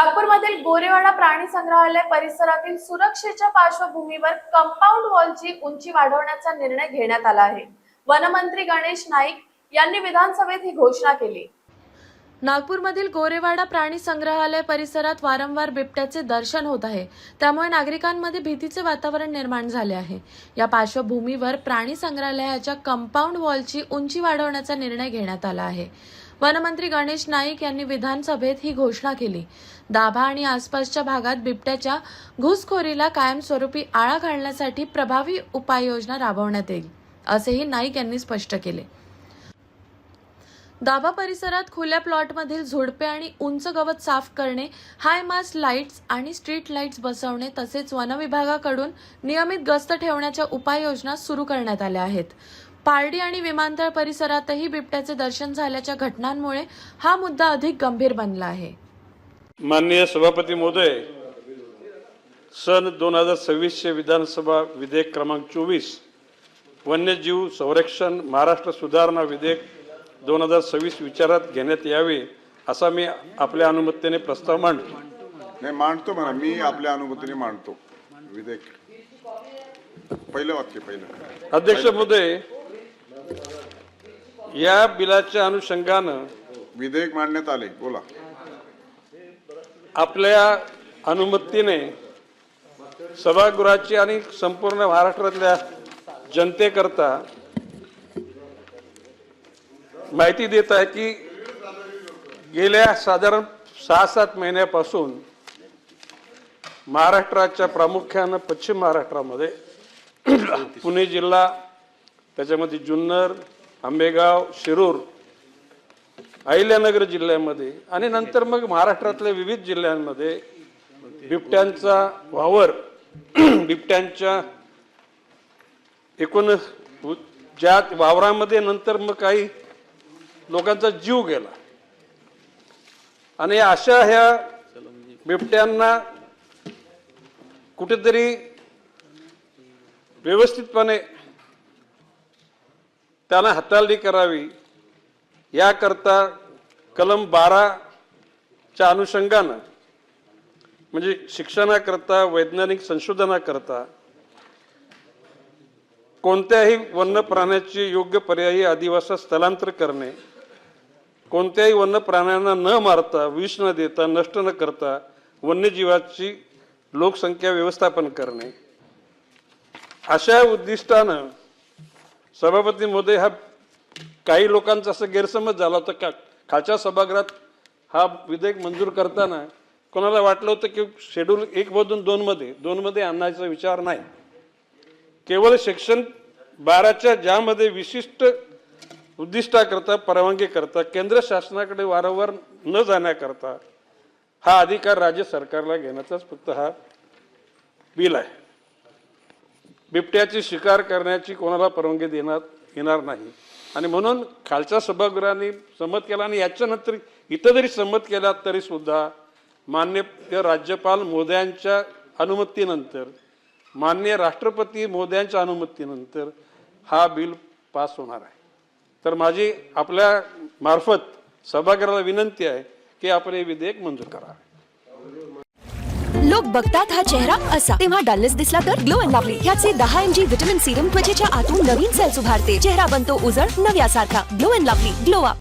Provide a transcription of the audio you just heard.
नागपूरमधील गोरेवाडा प्राणी संग्रहालय परिसरातील सुरक्षेच्या पार्श्वभूमीवर कंपाऊंड वॉलची उंची वाढवण्याचा निर्णय घेण्यात आला आहे। वनमंत्री गणेश नाईक यांनी विधानसभेत ही घोषणा केली। नागपूरमधील गोरेवाडा प्राणी संग्रहालय परिसरात वारंवार बिबट्याचे दर्शन होत आहे, त्यामुळे नागरिकांमध्ये भीतीचे वातावरण निर्माण झाले आहे। या पार्श्वभूमीवर प्राणी संग्रहालयाच्या कंपाऊंड वॉलची उंची वाढवण्याचा निर्णय घेण्यात आला आहे। वनमंत्री गणेश नाईक यांनी विधानसभेत ही घोषणा केली। दाभा आणि आसपासच्या भागात बिबट्याच्या घुसखोरीला कायमस्वरूपी आळा घालण्यासाठी प्रभावी उपाययोजना राबवण्यात येईल, असेही नाईक यांनी स्पष्ट केले। दाभा परिसरात खुल्या प्लॉटमधील झुडपे आणि उंच गवत साफ करणे, हाय मास्ट लाईट्स आणि स्ट्रीट लाईट्स बसवणे तसेच वन विभागाकडून नियमित गस्त ठेवण्याच्या उपाययोजना सुरू करण्यात आल्या आहेत। पारडी आणि विमानतळ परिसरातही बिबट्याचे दर्शन झाल्याच्या घटनांमुळे हा मुद्दा अधिक गंभीर बनला आहे। माननीय सभापती महोदय, सन 2026 चे विधानसभा विधेयक क्रमांक 24 वन्यजीव संरक्षण महाराष्ट्र सुधारणा विधेयक 2026 विचारात घेण्यात यावे असा मी आपल्या अनुमतीने प्रस्ताव मांडतो। नाही मांडतो म्हणा, मी आपल्या अनुमतीने मांडतो विधेयक। पहिलं वाक्य पहिलं। अध्यक्ष महोदय, या बिलाच्या अनुषंगानं विधेयक मांडण्यात आले, बोला। आपल्या अनुमतीने सभागृहाची आणि संपूर्ण महाराष्ट्रातल्या जनतेकरता माहिती देत आहे की गेल्या साधारण 6-7 महिन्यापासून महाराष्ट्राच्या प्रामुख्याने पश्चिम महाराष्ट्रामध्ये पुणे जिल्हा, त्याच्यामध्ये जुन्नर, आंबेगाव, शिरूर, अहिल्यानगर जिल्ह्यामध्ये आणि नंतर मग महाराष्ट्रातल्या विविध जिल्ह्यांमध्ये बिबट्यांचा वावर, बिबट्यांच्या एकूण ज्या वावरामध्ये नंतर मग काही लोकांचा जीव गेला आणि अशा ह्या बिबट्यांना कुठेतरी व्यवस्थितपणे त्यांना हाताळणी करावी याकरता कलम 12च्या अनुषंगानं म्हणजे शिक्षणाकरता, वैज्ञानिक संशोधनाकरता कोणत्याही वन्य प्राण्याची योग्य पर्यायी अधिवासात स्थलांतर करणे, कोणत्याही वन्य प्राण्यांना न मारता, विष न देता, नष्ट न करता वन्यजीवाची लोकसंख्या व्यवस्थापन करणे, अशा उद्दिष्टानं सभापती महोदय, हा काही लोकांचा असं गैरसमज झाला होता का खालच्या सभागृहात हा विधेयक मंजूर करताना कोणाला वाटलं होतं की शेड्यूल 1 मधून 2 मध्ये आणायचा विचार नाही। केवळ सेक्शन 12च्या ज्यामध्ये विशिष्ट उद्दिष्टाकरता, परवानगी करता केंद्र शासनाकडे वारंवार न जाण्याकरता हा अधिकार राज्य सरकारला घेण्याचाच फक्त हा बिल आहे। बिबट्याची शिकार करण्याची कोणाला परवानगी देण्यात येणार नाही आणि म्हणून खालच्या सभागृहाने संमत केला आणि याच्यानंतर इथं जरी संमत केला तरी सुद्धा माननीय राज्यपाल महोदयांच्या अनुमतीनंतर, माननीय राष्ट्रपती महोदयांच्या अनुमतीनंतर हा बिल पास होणार आहे। तर माझी आपल्या मार्फत सभागृहाला विनंती आहे की आपण हे विधेयक मंजूर करावे। लोक बघतात हा चेहरा असा, तेव्हा डलनेस दिसला तर ग्लो अँड लवली ह्याचे 10 mg विटामिन सीरम त्वचेच्या आतून नवीन सेल्स उभारते, चेहरा बनतो उजळ नव्यासारखा। Glow and lovely, glow up.